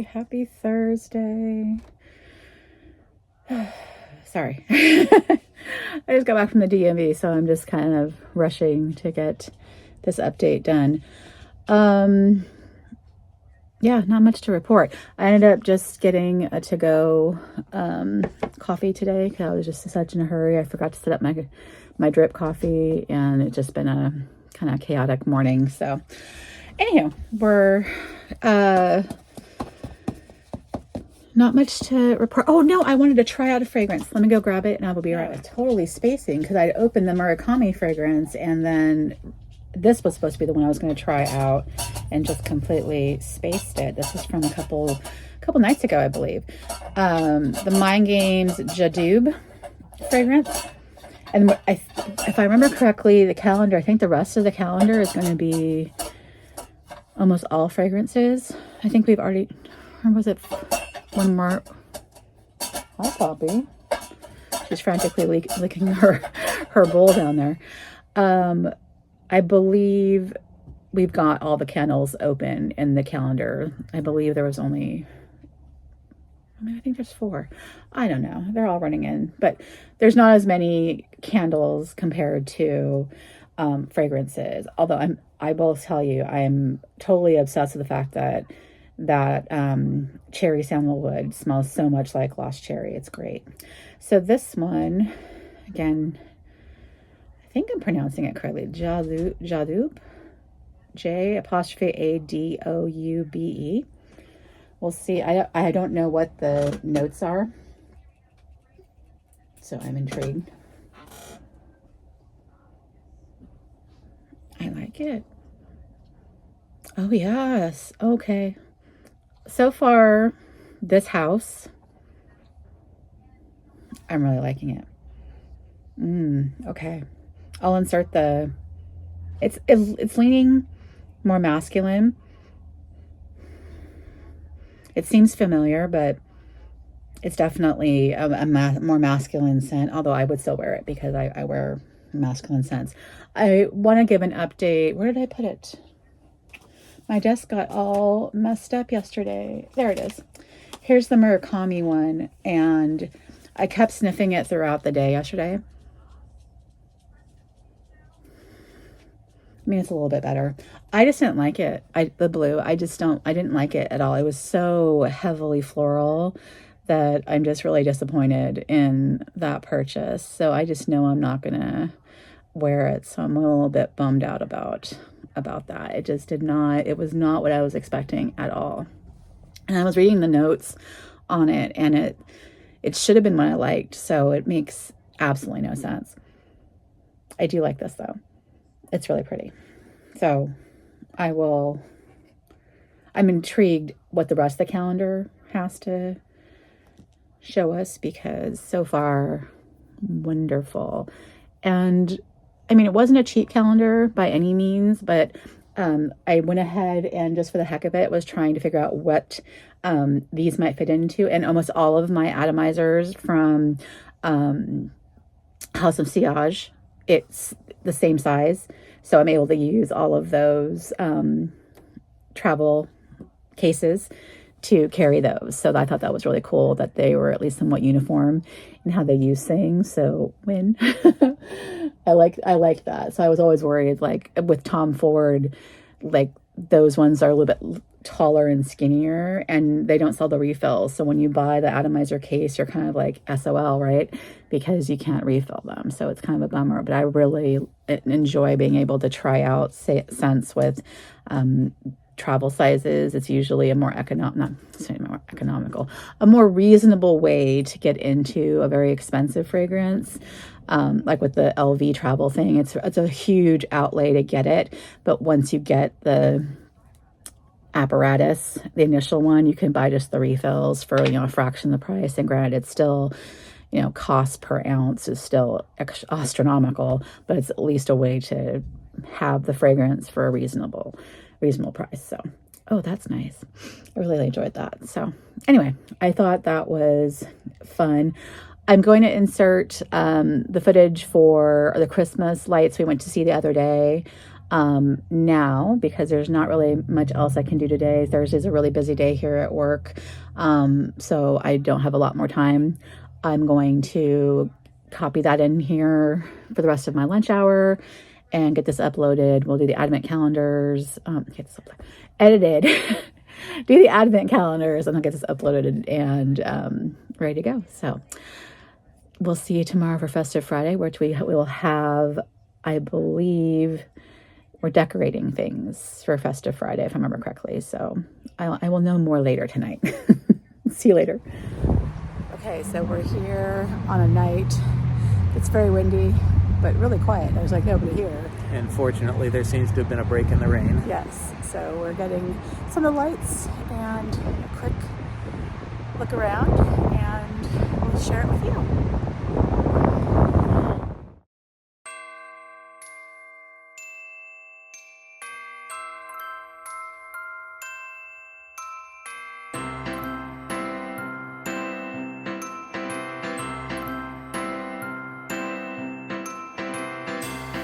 Happy Thursday. Sorry. I just got back from the DMV, so I'm just kind of rushing to get this update done. Yeah, not much to report. I ended up just getting a to-go coffee today because I was just such in a hurry. I forgot to set up my drip coffee, and it's just been a kind of chaotic morning. So anyhow, we're not much to report. Oh no, I wanted to try out a fragrance. Let me go grab it and I will be right back. Totally spacing because I opened the Murakami fragrance, and then this was supposed to be the one I was going to try out and just completely spaced it. This is from a couple nights ago, I believe. The Mind Games Jadoob fragrance. And if I remember correctly, the calendar, I think the rest of the calendar is going to be almost all fragrances. I think we've already, or was it one more? Hi, Poppy. She's frantically licking her bowl down there. I believe we've got all the candles open in the calendar. I believe there was only, I think there's 4. I don't know. They're all running in, but there's not as many candles compared to fragrances. Although I will tell you, I'm totally obsessed with the fact that cherry sandalwood smells so much like lost cherry. It's great. So this one, again, I think I'm pronouncing it correctly. Jadoob. J''ADOUBE. We'll see. I don't know what the notes are, so I'm intrigued. I like it. Oh yes. Okay. So far, this house, I'm really liking it. Okay. I'll insert the, it's leaning more masculine. It seems familiar, but it's definitely a more masculine scent, although I would still wear it because I wear masculine scents. I want to give an update. Where did I put it? My desk got all messed up yesterday. There it is. Here's the Murakami one, and I kept sniffing it throughout the day yesterday. I mean, it's a little bit better. I just didn't like it. The blue, I didn't like it at all. It was so heavily floral that I'm just really disappointed in that purchase. So I just know I'm not going to wear it. So I'm a little bit bummed out about that. It just it was not what I was expecting at all. And I was reading the notes on it, and it should have been what I liked. So it makes absolutely no sense. I do like this though. It's really pretty. So I'm intrigued what the rest of the calendar has to show us, because so far, wonderful. And I mean, it wasn't a cheap calendar by any means, but I went ahead and just for the heck of it was trying to figure out what these might fit into. And almost all of my atomizers from House of Sillage, it's the same size. So I'm able to use all of those travel cases to carry those. So I thought that was really cool that they were at least somewhat uniform in how they use things. So when I like that. So I was always worried, like with Tom Ford, like those ones are a little bit taller and skinnier, and they don't sell the refills. So when you buy the atomizer case, you're kind of like SOL, right? Because you can't refill them. So it's kind of a bummer, but I really enjoy being able to try out scents with travel sizes. It's usually a more economical, a more reasonable way to get into a very expensive fragrance. Like with the LV travel thing, it's a huge outlay to get it. But once you get the apparatus, the initial one, you can buy just the refills for, a fraction of the price. And granted, it's still, cost per ounce is still astronomical, but it's at least a way to have the fragrance for a reasonable price. So, oh, that's nice. I really enjoyed that. So anyway, I thought that was fun. I'm going to insert the footage for the Christmas lights we went to see the other day. now, because there's not really much else I can do today. Thursday's a really busy day here at work, so I don't have a lot more time. I'm going to copy that in here for the rest of my lunch hour and get this uploaded. We'll do the advent calendars, get this edited, do the advent calendars, and I'll get this uploaded and ready to go. So we'll see you tomorrow for Festive Friday, which we will have, I believe, we're decorating things for Festive Friday, if I remember correctly. So I will know more later tonight. See you later. Okay, so we're here on a night. It's very windy, but really quiet. There's like nobody here. And fortunately, there seems to have been a break in the rain. Yes, so we're getting some of the lights and a quick look around, and we'll share it with you.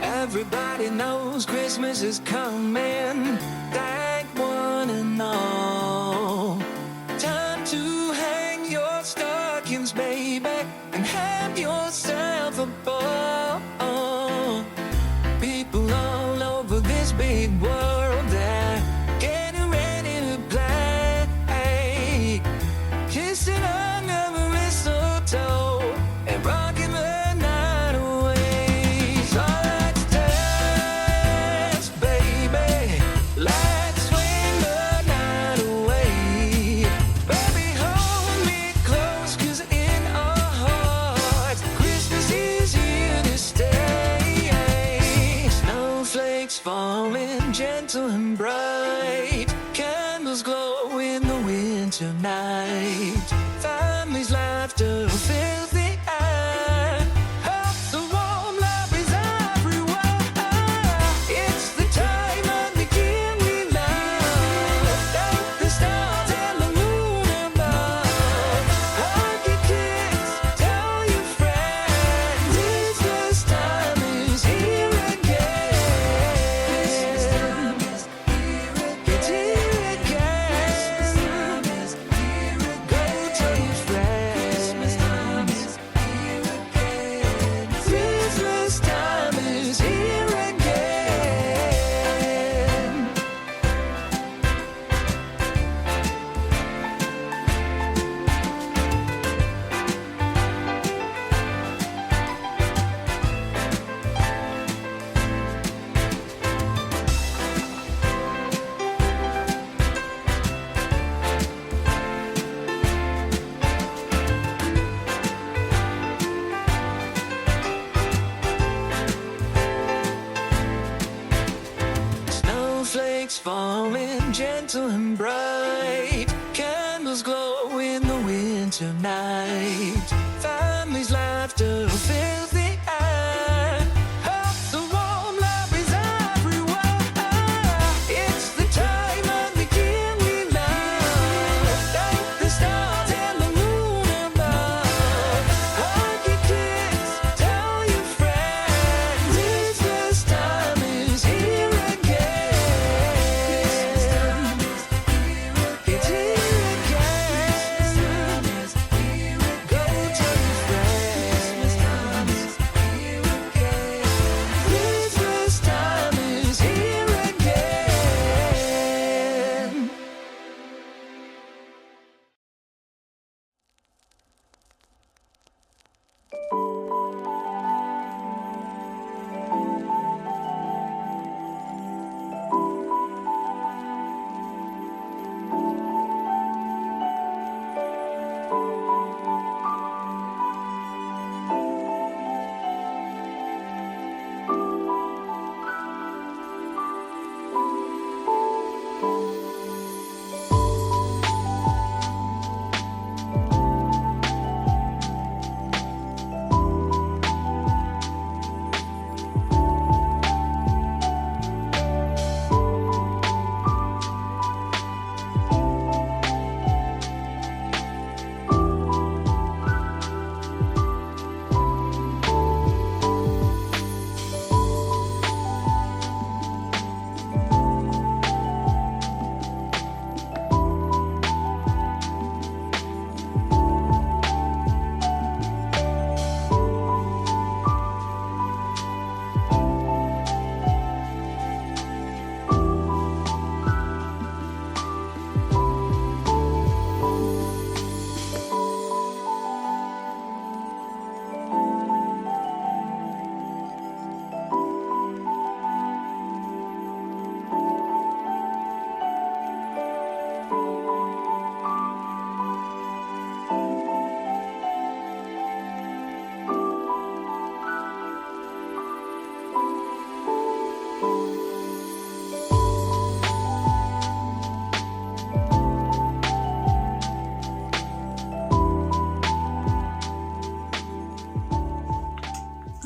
Everybody knows Christmas is coming, thank one and all. Time to hang your stockings, baby, and have yourself a ball. People all over this big world, they're getting ready to play, kissing under the mistletoe and rocking the night away. So let's dance, baby, let's swing the night away. Baby, hold me close, 'cause in our hearts Christmas is here to stay. Snowflakes falling gentle and bright, candles glow in the winter night, families' laughter fills the air, hearts are warm, love is everywhere. It's the time of the year we love, thank the stars and the moon above. Hug your kids, tell your friends, Christmas time is here again. Christmas time is here again. It's here again. Christmas time is here again. Go tell your friends. Christmas time is here again. Christmas time is here again. Snowflakes falling gentle and bright, candles glow in the winter night, families' laughter fills the air, hearts are warm, love is everywhere. It's the time of the year we love, thank the stars and the moon above. Hug your kids, tell your friends, Christmas time is here again. Christmas time is here again. It's here again. Christmas time is here again. Go tell your friends. Christmas time is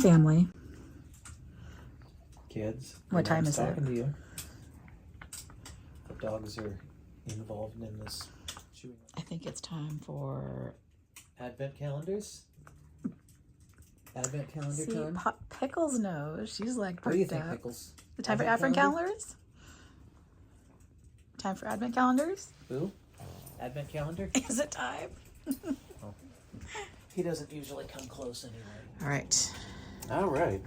family. Kids. What time is it? Talking to you. The dogs are involved in this chewing. I think it's time for Advent calendars. Advent calendar see time. Pickles knows. She's like, What do you perked think, up. Pickles? The time for Advent calendars? Time for Advent calendars? Boo? Advent calendar? Is it time? He doesn't usually come close anyway. All right. All right.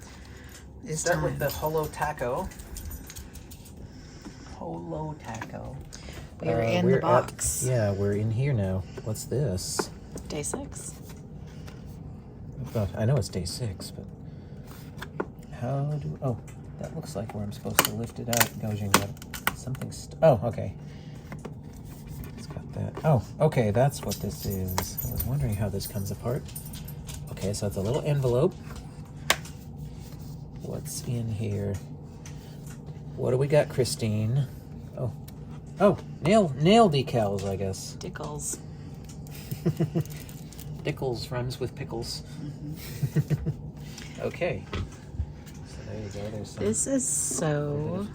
It's Start time. with the Holo Taco. Holo Taco. We're in the box. Yeah, we're in here now. What's this? Day 6. Well, I know it's day 6, but how do? Oh, that looks like where I'm supposed to lift it out. Gaijin got something. Oh, okay. It's got that. Oh, okay. That's what this is. I was wondering how this comes apart. Okay, so it's a little envelope. What's in here? What do we got, Christine? Oh, nail decals, I guess. Dickles. Dickles rhymes with pickles. Okay. So there you go. There's some. This is so.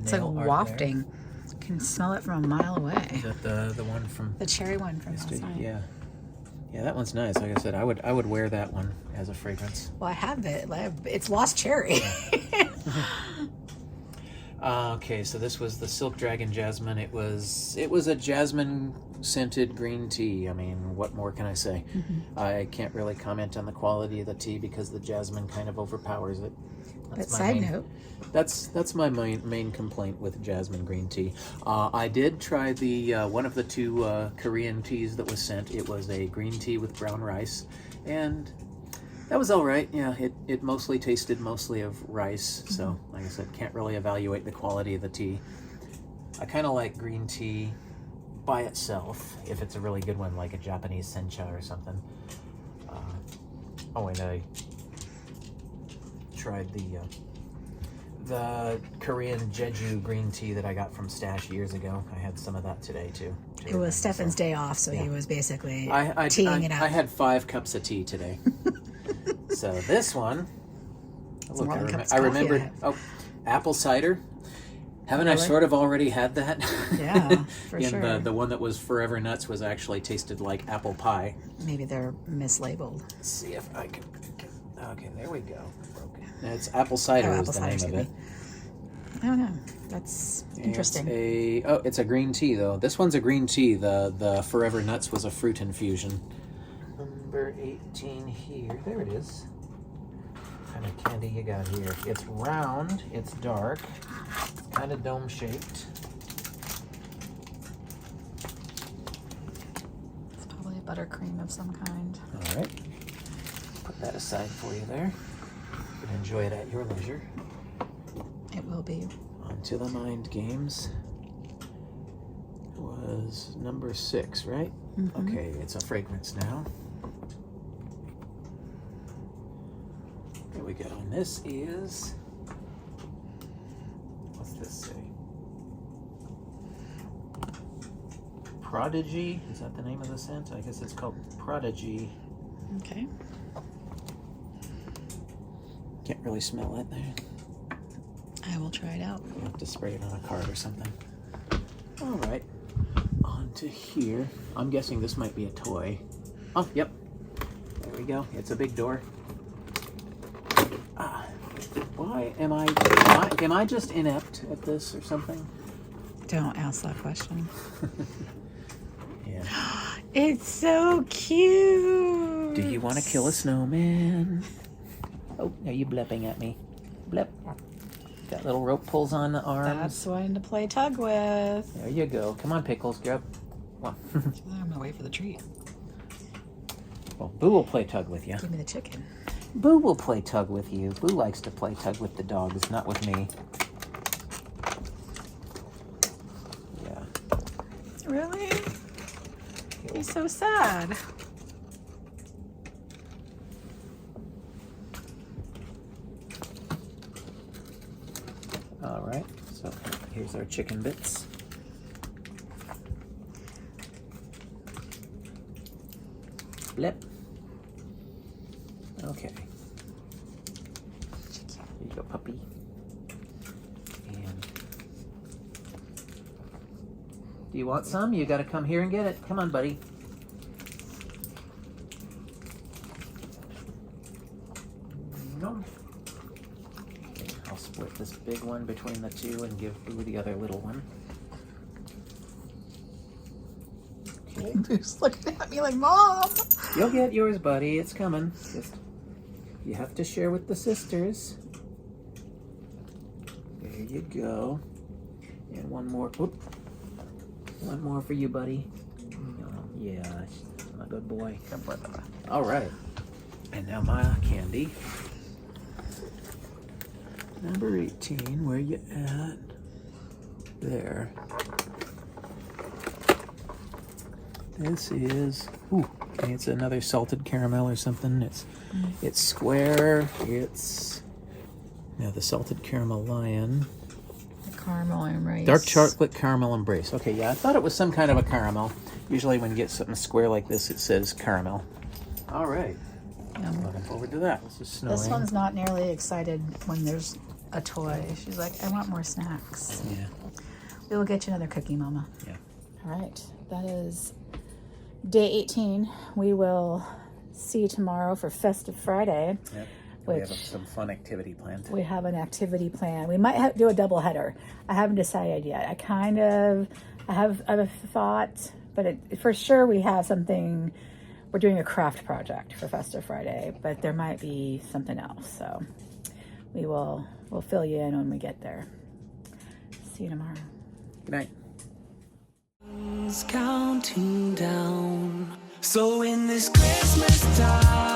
It's like nail art wafting. You can smell it from a mile away. Is that the one from The cherry one from last night. Yeah. Yeah, that one's nice. Like I said, I would wear that one as a fragrance. Well, I have it. It's lost cherry. Okay, so this was the Silk Dragon Jasmine. It was a jasmine scented green tea. I mean, what more can I say? I can't really comment on the quality of the tea because the jasmine kind of overpowers it. But side note. That's my main complaint with jasmine green tea. I did try the one of the 2 Korean teas that was sent. It was a green tea with brown rice, and that was all right. Yeah, it mostly tasted of rice. So, like I said, can't really evaluate the quality of the tea. I kind of like green tea by itself if it's a really good one, like a Japanese sencha or something. And I tried the Korean Jeju green tea that I got from Stash years ago. I had some of that today too. It was Stefan's day off, so he was basically I teeing it up. I had 5 cups of tea today. So this one, look, I remembered. Oh, apple cider. Haven't I sort of already had that? Yeah, for and sure. The one that was Forever Nuts was actually tasted like apple pie. Maybe they're mislabeled. Let's see if I can. Okay, there we go. Broken. It's apple cider is the name of it. I don't know. That's interesting. It's a green tea though. This one's a green tea. The Forever Nuts was a fruit infusion. Number 18 here. There it is. What kind of candy you got here? It's round. It's dark. It's kind of dome shaped. It's probably a buttercream of some kind. All right. Put that aside for you there. You can enjoy it at your leisure. It will be. On to the mind games. It was number 6, right? Okay, it's a fragrance now. There we go. And this is. What's this say? Prodigy. Is that the name of the scent? I guess it's called Prodigy. Okay. Can't really smell it there. I will try it out. You have to spray it on a card or something. All right. On to here. I'm guessing this might be a toy. Oh, yep. There we go. It's a big door. Why am I just inept at this or something? Don't ask that question. Yeah. It's so cute. Do you want to kill a snowman? Oh, are you blepping at me? Blep. That little rope pulls on the arms. That's one to play tug with. There you go. Come on, Pickles. Grab. Come on. I'm gonna wait for the treat. Well, Boo will play tug with you. Give me the chicken. Boo will play tug with you. Boo likes to play tug with the dogs, not with me. Yeah. Really? He's so sad. All right. So here's our chicken bits. Blip. Okay. puppy. And do you want some? You got to come here and get it. Come on, buddy. No. Okay, I'll split this big one between the two and give Boo the other little one. Okay. Boo's looking at me like, Mom! You'll get yours, buddy. It's coming. Just you have to share with the sisters. There you go. And one more. Oop. One more for you, buddy. Oh, yeah, I'm a good boy. All right. And now my candy. Number 18, where you at? There. This is, ooh, it's another salted caramel or something. It's square. It's now the salted caramel lion. The caramel embrace. Dark chocolate caramel embrace. Okay, yeah, I thought it was some kind of a caramel. Usually when you get something square like this, it says caramel. All right. I'm looking forward to that. This is snowing. This one's not nearly excited when there's a toy. She's like, I want more snacks. Yeah. We will get you another cookie, Mama. Yeah. All right. That is day 18. We will see you tomorrow for Festive Friday. Yep. Which we have some fun activity planned. We have an activity plan. We might do a double header. I haven't decided yet. I have a thought, but for sure we have something. We're doing a craft project for Festive Friday, but there might be something else. So we'll fill you in when we get there. See you tomorrow. Good night. Counting down. So in this Christmas time